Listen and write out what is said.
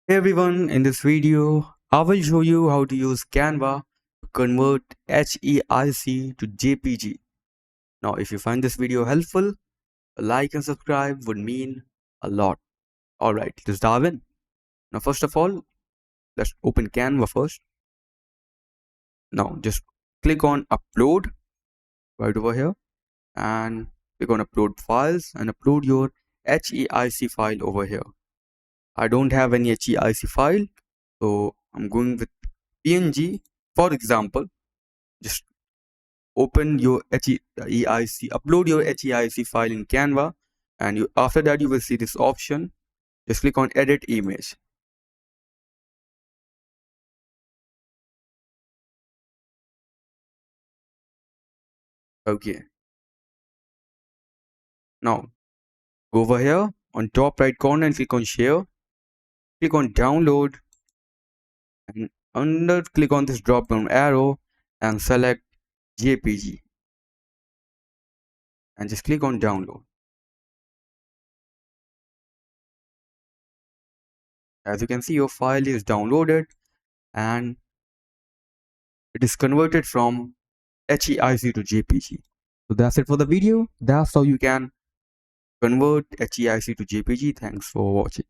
Hey everyone, in this video, I will show you how to use Canva to convert HEIC to JPG. Now, if you find this video helpful, a like and subscribe would mean a lot. Alright, let's dive in. Now, first of all, let's open Canva first. Now, just click on Upload right over here and click on Upload Files and upload your HEIC file over here. I don't have any HEIC file, so I'm going with PNG. For example, just open your HEIC, upload your HEIC file in Canva, and after that you will see this option. Just click on Edit Image. Okay. Now go over here on top right corner and click on Share. Click on Download, and under click on this drop down arrow and select JPG, and just click on Download. As you can see, your file is downloaded and it is converted from HEIC to JPG. So that's it for the video. That's how you can convert HEIC to JPG. Thanks for watching.